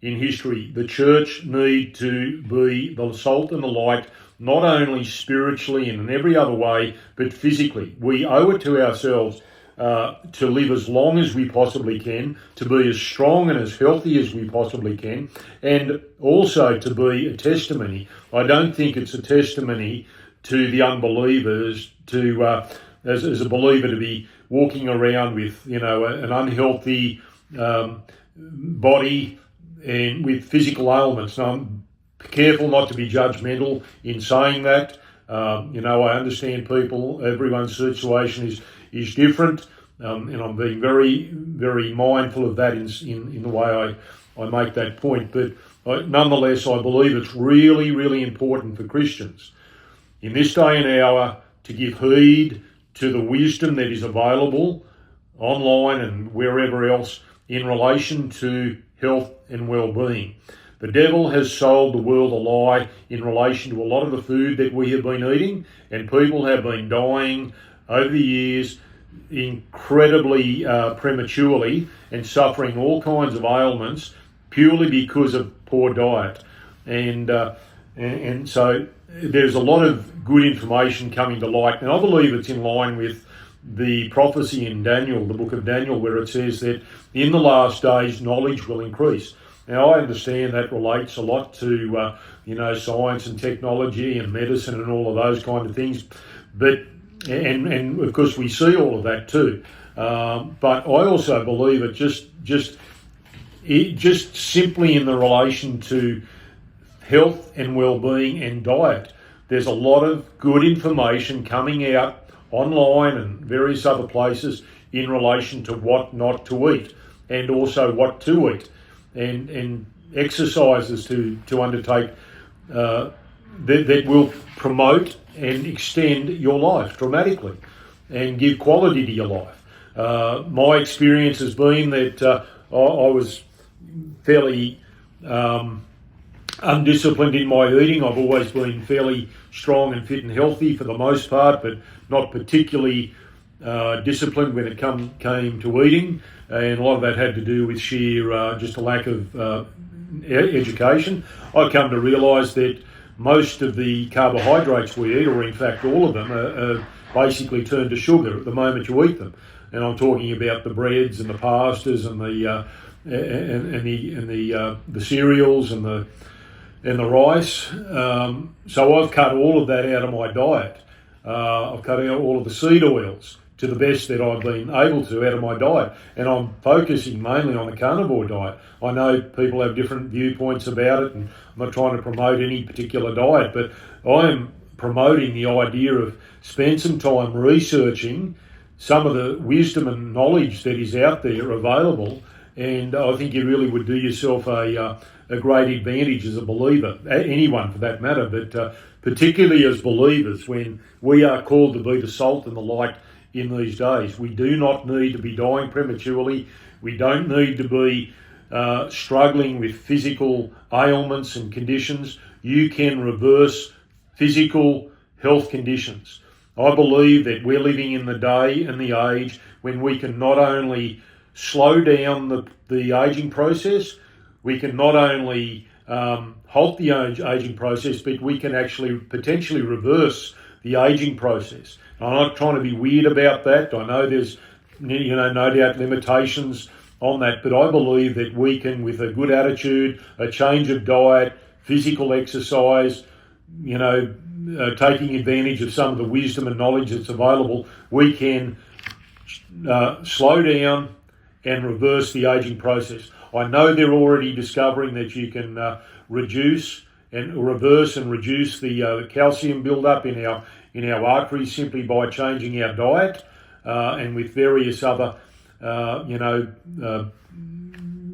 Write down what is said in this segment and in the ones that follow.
in history. The church need to be the salt and the light, not only spiritually and in every other way, but physically. We owe it to ourselves to live as long as we possibly can, to be as strong and as healthy as we possibly can, and also to be a testimony. I don't think it's a testimony to the unbelievers to, as a believer, to be walking around with, an unhealthy body and with physical ailments. Now, I'm careful not to be judgmental in saying that. I understand everyone's situation is different, and I'm being very, very mindful of that in the way I make that point. But nonetheless, I believe it's really, really important for Christians in this day and hour to give heed to the wisdom that is available online and wherever else in relation to health and well-being. The devil has sold the world a lie in relation to a lot of the food that we have been eating, and people have been dying over the years incredibly prematurely and suffering all kinds of ailments purely because of poor diet. And so there's a lot of good information coming to light, and I believe it's in line with the prophecy in Daniel, the book of Daniel, where it says that in the last days knowledge will increase. Now, I understand that relates a lot to, science and technology and medicine and all of those kind of things. But, and of course we see all of that too. But I also believe it just simply in the relation to health and well-being and diet. There's a lot of good information coming out online and various other places in relation to what not to eat and also what to eat. And exercises to undertake that will promote and extend your life dramatically and give quality to your life. My experience has been that I was fairly undisciplined in my eating. I've always been fairly strong and fit and healthy for the most part, but not particularly disciplined when it came to eating, and a lot of that had to do with sheer just a lack of education. I come to realise that most of the carbohydrates we eat, or in fact all of them, are basically turned to sugar at the moment you eat them. And I'm talking about the breads and the pastas and the cereals and the rice. So I've cut all of that out of my diet. I've cut out all of the seed oils to the best that I've been able to out of my diet, and I'm focusing mainly on the carnivore diet. I know people have different viewpoints about it, and I'm not trying to promote any particular diet, but I am promoting the idea of spend some time researching some of the wisdom and knowledge that is out there available, and I think you really would do yourself a great advantage as a believer, anyone for that matter, but particularly as believers, when we are called to be the salt and the light in these days. We do not need to be dying prematurely. We don't need to be struggling with physical ailments and conditions. You can reverse physical health conditions. I believe that we're living in the day and the age when we can not only slow down the aging process, we can not only halt the aging process, but we can actually potentially reverse the aging process. I'm not trying to be weird about that. I know there's, no doubt limitations on that, but I believe that we can, with a good attitude, a change of diet, physical exercise, taking advantage of some of the wisdom and knowledge that's available, we can slow down and reverse the aging process. I know they're already discovering that you can reverse and reduce the calcium buildup in our arteries simply by changing our diet, and with various other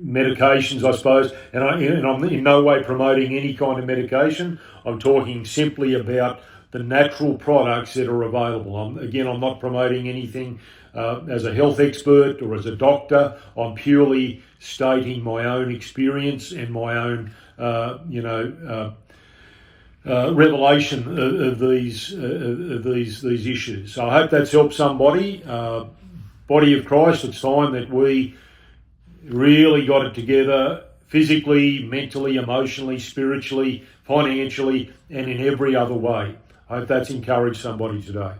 medications, I suppose. And I'm in no way promoting any kind of medication. I'm talking simply about the natural products that are available. I'm not promoting anything as a health expert or as a doctor. I'm purely stating my own experience and my own, revelation of these issues. So I hope that's helped somebody. Body of Christ, it's time that we really got it together physically, mentally, emotionally, spiritually, financially, and in every other way. I hope that's encouraged somebody today.